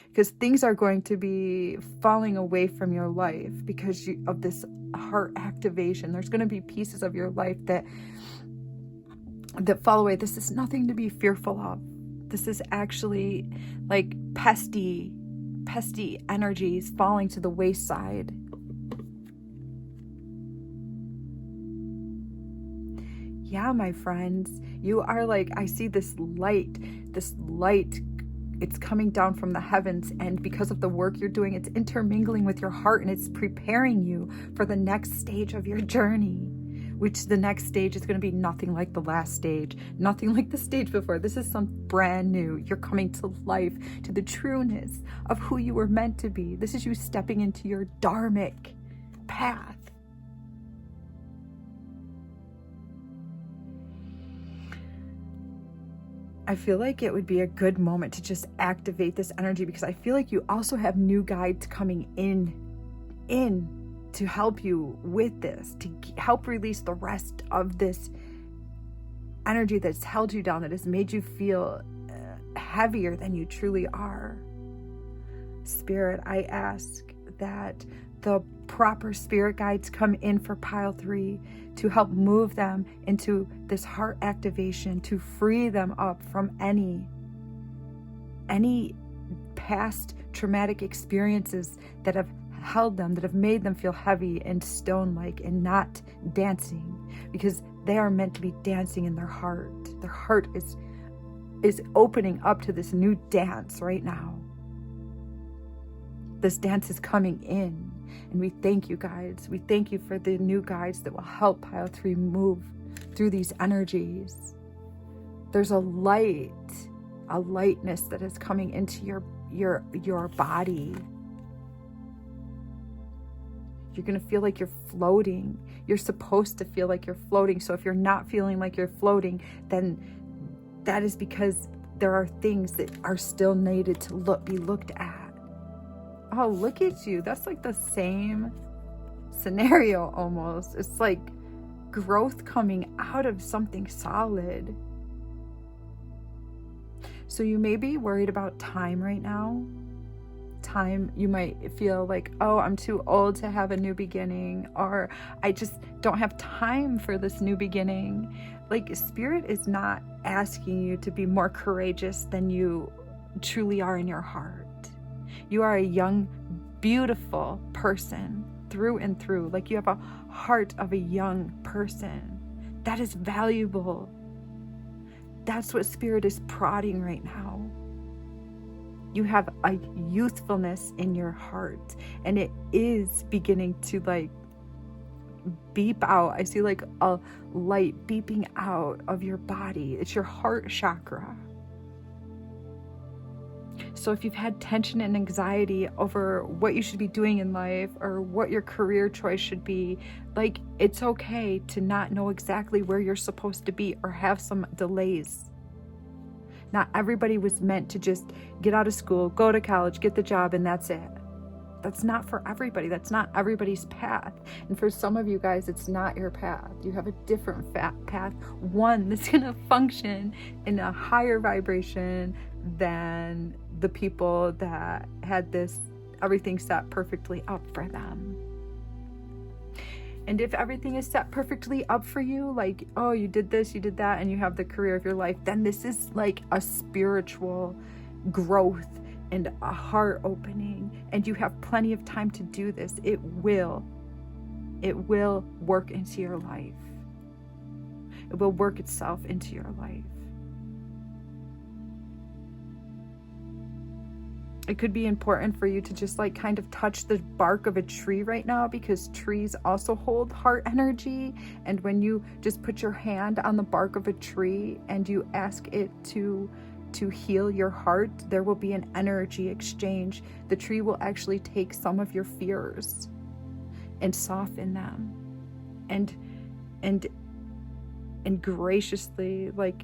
Because things are going to be falling away from your life because of this heart activation. There's going to be pieces of your life that fall away. This is nothing to be fearful of. This is actually like pesty energies falling to the wayside. Yeah, my friends, you are like, I see this light, it's coming down from the heavens, and because of the work you're doing, it's intermingling with your heart and it's preparing you for the next stage of your journey, which the next stage is going to be nothing like the last stage, nothing like the stage before. This is some brand new. You're coming to life, to the trueness of who you were meant to be. This is you stepping into your dharmic path. I feel like it would be a good moment to just activate this energy, because I feel like you also have new guides coming in to help you with this, to help release the rest of this energy that's held you down, that has made you feel heavier than you truly are. Spirit, I ask that the proper spirit guides come in for pile 3 to help move them into this heart activation, to free them up from any past traumatic experiences that have held them, that have made them feel heavy and stone-like and not dancing, because they are meant to be dancing in their heart. Their heart is opening up to this new dance right now. This dance is coming in, and we thank you, guides. We thank you for the new guides that will help pile 3 move through these energies. There's a lightness that is coming into your body. You're going to feel like you're floating. You're supposed to feel like you're floating. So if you're not feeling like you're floating, then that is because there are things that are still needed to be looked at. Oh, look at you. That's like the same scenario almost. It's like growth coming out of something solid. So you may be worried about time right now. Time, you might feel like, oh, I'm too old to have a new beginning, or I just don't have time for this new beginning. Like, Spirit is not asking you to be more courageous than you truly are in your heart. You are a young, beautiful person through and through. Like, you have a heart of a young person. That is valuable. That's what Spirit is prodding right now. You have a youthfulness in your heart, and it is beginning to like beep out. I see like a light beeping out of your body. It's your heart chakra. So if you've had tension and anxiety over what you should be doing in life or what your career choice should be, like, it's okay to not know exactly where you're supposed to be or have some delays. Not everybody was meant to just get out of school, go to college, get the job, and that's it. That's not for everybody. That's not everybody's path. And for some of you guys, it's not your path. You have a different path, one that's going to function in a higher vibration than the people that had everything set perfectly up for them. And if everything is set perfectly up for you, like, oh, you did this, you did that, and you have the career of your life, then this is like a spiritual growth and a heart opening, and you have plenty of time to do this. It will work into your life. It will work itself into your life. It could be important for you to just like kind of touch the bark of a tree right now, because trees also hold heart energy. And when you just put your hand on the bark of a tree and you ask it to to heal your heart, there will be an energy exchange. The tree will actually take some of your fears and soften them and graciously like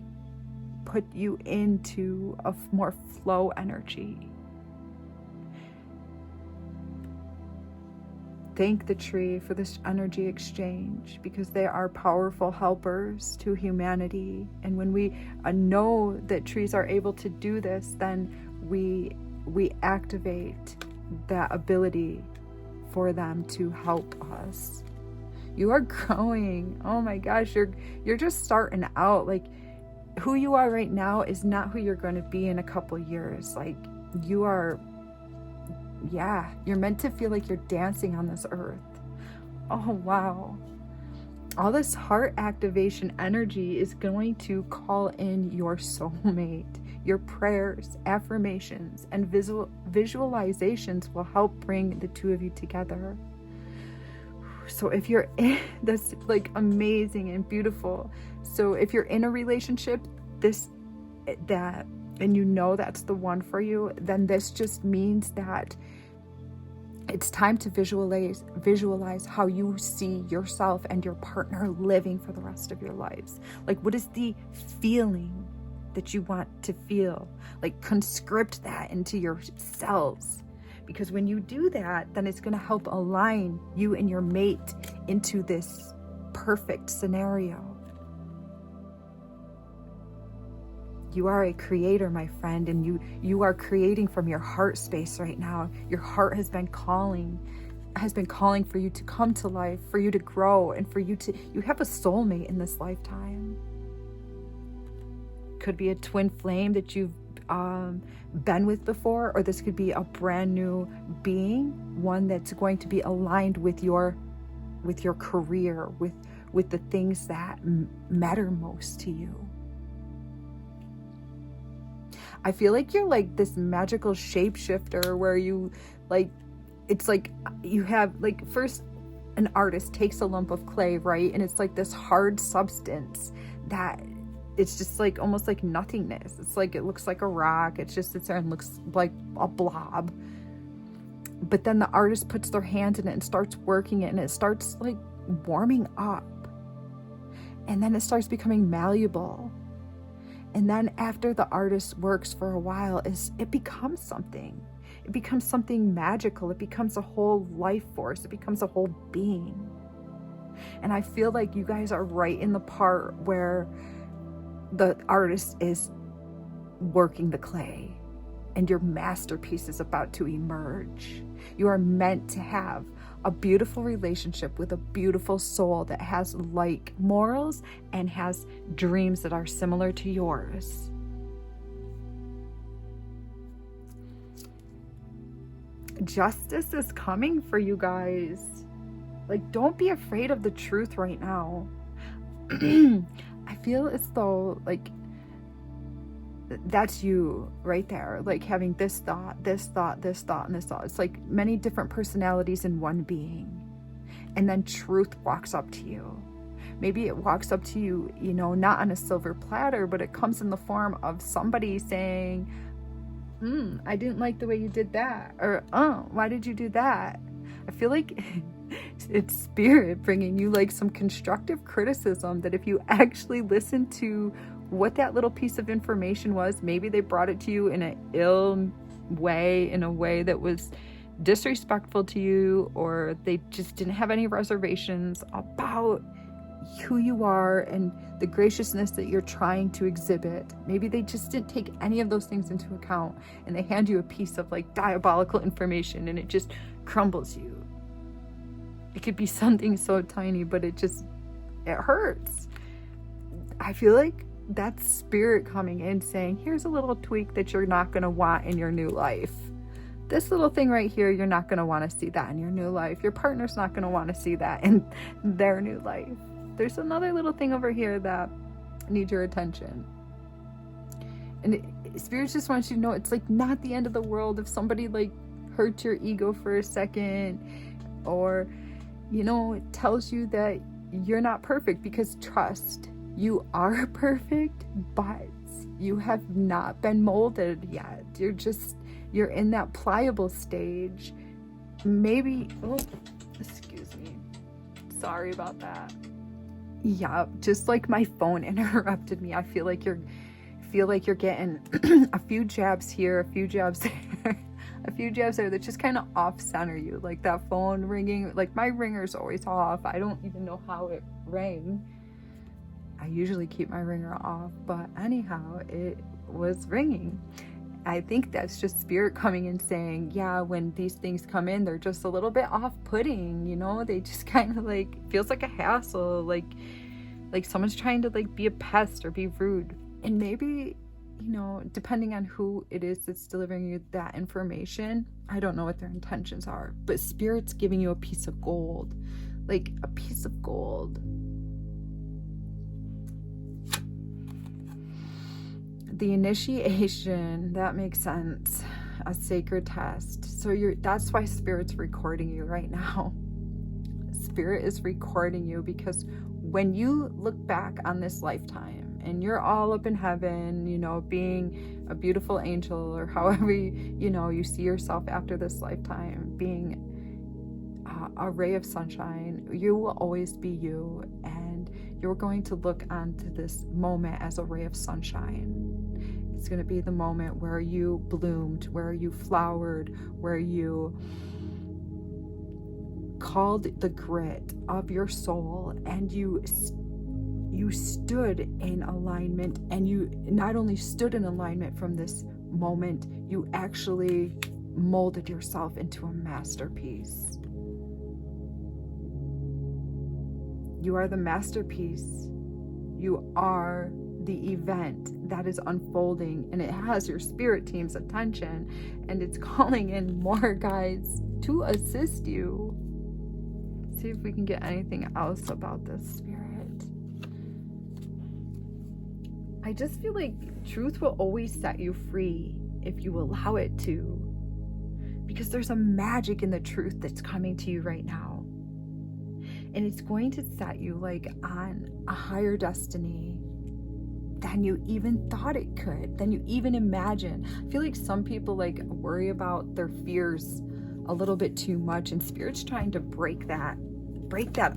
put you into a more flow energy. Thank the tree for this energy exchange, because they are powerful helpers to humanity. And when we know that trees are able to do this, then we activate that ability for them to help us. You are growing. Oh my gosh, you're just starting out. Like, who you are right now is not who you're going to be in a couple years. Like, you are, you're meant to feel like you're dancing on this earth. Oh, wow. All this heart activation energy is going to call in your soulmate. Your prayers, affirmations, and visualizations will help bring the two of you together. So if you're in, that's like amazing and beautiful. So if you're in a relationship, and you know that's the one for you, then this just means that it's time to visualize how you see yourself and your partner living for the rest of your lives. Like, what is the feeling that you want to feel? Like, conscript that into your cells. Because when you do that, then it's going to help align you and your mate into this perfect scenario. You are a creator, my friend, and you are creating from your heart space right now. Your heart has been calling for you to come to life, for you to grow, and you have a soulmate in this lifetime. Could be a twin flame that you've been with before, or this could be a brand new being, one that's going to be aligned with your career, with the things that matter most to you. I feel like you're like this magical shapeshifter where you like, it's like you have like, first an artist takes a lump of clay, right? And it's like this hard substance that it's just like almost like nothingness. It's like, it looks like a rock. It just sits there and looks like a blob. But then the artist puts their hand in it and starts working it, and it starts like warming up. And then it starts becoming malleable. And then after the artist works for a while, it becomes something. It becomes something magical. It becomes a whole life force. It becomes a whole being. And I feel like you guys are right in the part where the artist is working the clay and your masterpiece is about to emerge. You are meant to have a beautiful relationship with a beautiful soul that has like morals and has dreams that are similar to yours. Justice is coming for you guys. Like, don't be afraid of the truth right now. I feel as though like that's you right there, like having this thought, and this thought. It's like many different personalities in one being. And then truth walks up to you. Maybe it walks up to you, not on a silver platter, but it comes in the form of somebody saying, I didn't like the way you did that. Or, why did you do that? I feel like it's spirit bringing you like some constructive criticism that if you actually listen to what that little piece of information was, maybe they brought it to you in an ill way, in a way that was disrespectful to you, or they just didn't have any reservations about who you are and the graciousness that you're trying to exhibit. Maybe they just didn't take any of those things into account, and they hand you a piece of like diabolical information and it just crumbles you. It could be something so tiny, but it hurts. I feel like that's spirit coming in saying, here's a little tweak that you're not going to want in your new life. This little thing right here, you're not going to want to see that in your new life. Your partner's not going to want to see that in their new life. There's another little thing over here that needs your attention. And spirit just wants you to know it's like not the end of the world if somebody like hurts your ego for a second, or it tells you that you're not perfect, because trust, you are perfect, but you have not been molded yet. You're in that pliable stage. Maybe, oh, excuse me. Sorry about that. Yeah, just like my phone interrupted me. I feel like you're getting a few jabs here, a few jabs there, a few jabs there that just kind of off center you. Like that phone ringing, like my ringer's always off. I don't even know how it rang. I usually keep my ringer off, but anyhow, it was ringing. I think that's just spirit coming and saying, yeah, when these things come in, they're just a little bit off-putting, you know? They just kind of like, feels like a hassle, like someone's trying to like be a pest or be rude. And maybe, you know, depending on who it is that's delivering you that information, I don't know what their intentions are, but spirit's giving you a piece of gold, like a piece of gold. The initiation, that makes sense. A sacred test. So that's why spirit's recording you right now. Spirit is recording you because when you look back on this lifetime and you're all up in heaven, you know, being a beautiful angel, or however you see yourself after this lifetime, being a ray of sunshine, you will always be you, and you're going to look onto this moment as a ray of sunshine. It's going to be the moment where you bloomed, where you flowered, where you called the grit of your soul, and you stood in alignment. And you not only stood in alignment from this moment, you actually molded yourself into a masterpiece. You are the masterpiece. You are the event that is unfolding, and it has your spirit team's attention, and it's calling in more guides to assist you. See if we can get anything else about this spirit. I just feel like truth will always set you free if you allow it to, because there's a magic in the truth that's coming to you right now, and it's going to set you like on a higher destiny than you even thought it could, than you even imagined. I feel like some people like worry about their fears a little bit too much, and spirit's trying to break that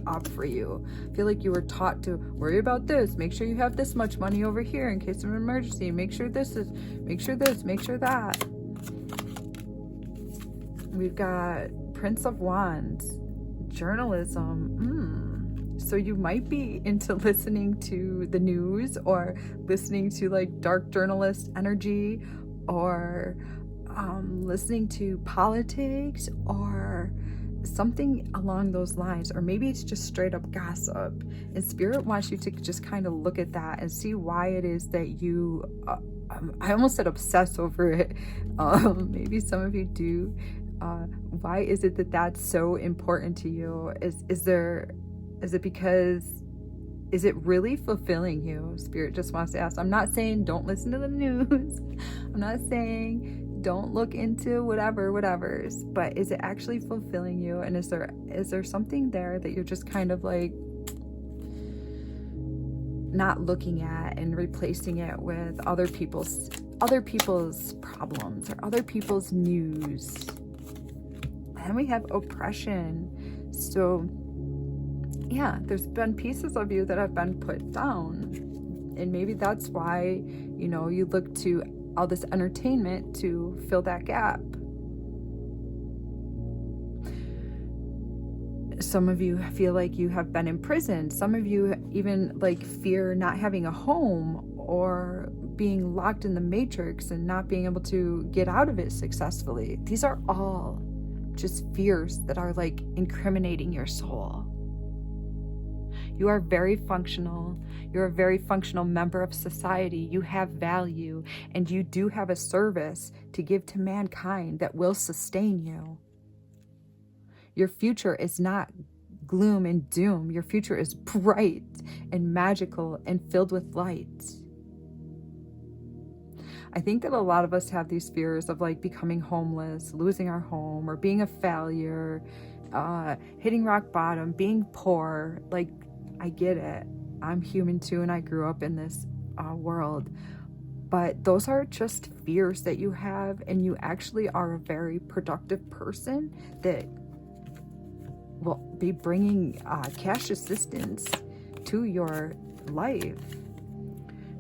up for you. I feel like you were taught to worry about this, make sure you have this much money over here in case of an emergency, make sure this, make sure that. We've got Prince of Wands, journalism. So you might be into listening to the news, or listening to like dark journalist energy, or listening to politics, or something along those lines. Or maybe it's just straight up gossip, and spirit wants you to just kind of look at that and see why it is that you I almost said obsess over it. Maybe some of you do. Why is it that that's so important to you? Is it really fulfilling you? Spirit just wants to ask. I'm not saying don't listen to the news. I'm not saying don't look into whatever's, but is it actually fulfilling you? And is there something there that you're just kind of like not looking at, and replacing it with other people's problems or other people's news? And we have oppression. So yeah, there's been pieces of you that have been put down, and maybe that's why, you know, you look to all this entertainment to fill that gap. Some of you feel like you have been imprisoned. Some of you even like fear not having a home, or being locked in the matrix and not being able to get out of it successfully. These are all just fears that are like incriminating your soul. You are very functional. You're a very functional member of society. You have value, and you do have a service to give to mankind that will sustain you. Your future is not gloom and doom. Your future is bright and magical and filled with light. I think that a lot of us have these fears of like becoming homeless, losing our home, or being a failure, hitting rock bottom, being poor. Like, I get it. I'm human too, and I grew up in this world. But those are just fears that you have, and you actually are a very productive person that will be bringing cash assistance to your life.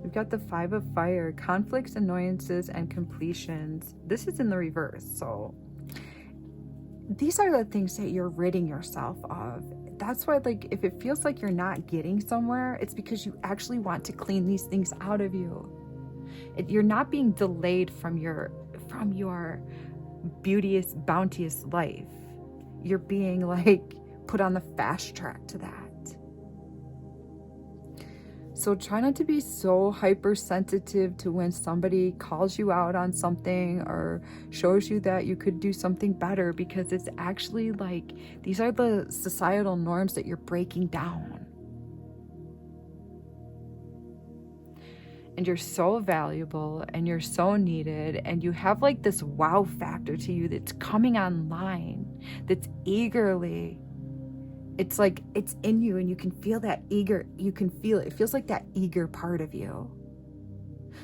We've got the 5 of Fire, conflicts, annoyances, and completions. This is in the reverse, so these are the things that you're ridding yourself of. That's why, like, if it feels like you're not getting somewhere, it's because you actually want to clean these things out of you. You're not being delayed from your beauteous, bounteous life. You're being, like, put on the fast track to that. So try not to be so hypersensitive to when somebody calls you out on something or shows you that you could do something better, because it's actually like, these are the societal norms that you're breaking down. And you're so valuable and you're so needed, and you have like this wow factor to you that's coming online, that's eagerly, it's like it's in you, and you can feel that eager, you can feel it. It feels like that eager part of you.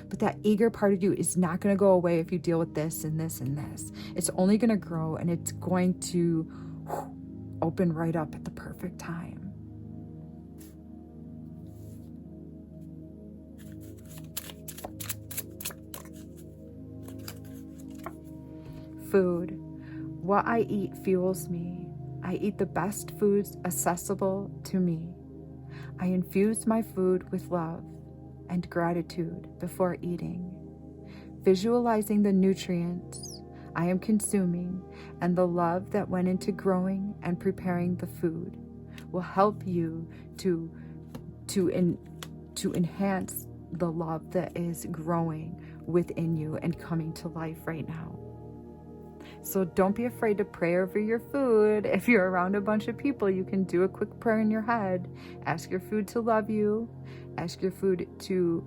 But that eager part of you is not going to go away if you deal with this and this and this. It's only going to grow, and it's going to open right up at the perfect time. Food. What I eat fuels me. I eat the best foods accessible to me. I infuse my food with love and gratitude before eating, visualizing the nutrients I am consuming and the love that went into growing and preparing the food will help you to enhance the love that is growing within you and coming to life right now. So don't be afraid to pray over your food. If you're around a bunch of people, you can do a quick prayer in your head. Ask your food to love you. Ask your food to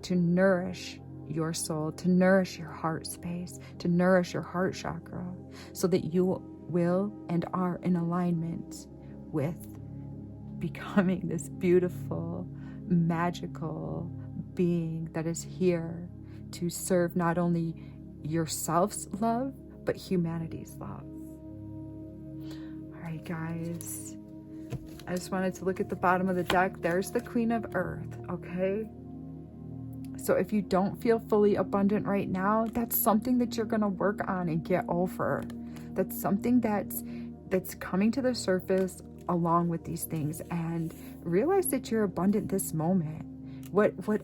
nourish your soul, to nourish your heart space, to nourish your heart chakra, so that you will and are in alignment with becoming this beautiful, magical being that is here to serve not only yourself's love, but humanity's love. All right, guys. I just wanted to look at the bottom of the deck. There's the Queen of Earth, okay? So if you don't feel fully abundant right now, that's something that you're going to work on and get over. That's something that's coming to the surface along with these things, and realize that you're abundant this moment.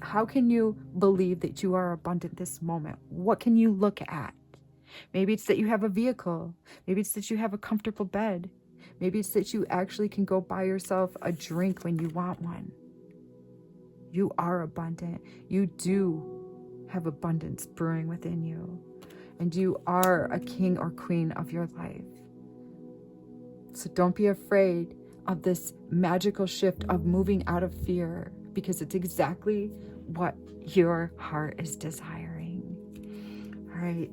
How can you believe that you are abundant this moment? What can you look at? Maybe it's that you have a vehicle. Maybe it's that you have a comfortable bed. Maybe it's that you actually can go buy yourself a drink when you want one. You are abundant. You do have abundance brewing within you. And you are a king or queen of your life. So don't be afraid of this magical shift of moving out of fear, because it's exactly what your heart is desiring. All right.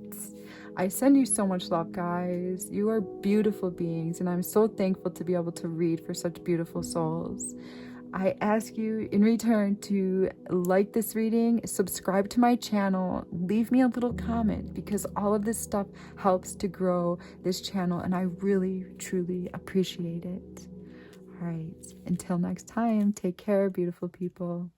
I send you so much love, guys. You are beautiful beings, and I'm so thankful to be able to read for such beautiful souls. I ask you in return to like this reading, subscribe to my channel, leave me a little comment, because all of this stuff helps to grow this channel, and I really, truly appreciate it. All right, until next time, take care, beautiful people.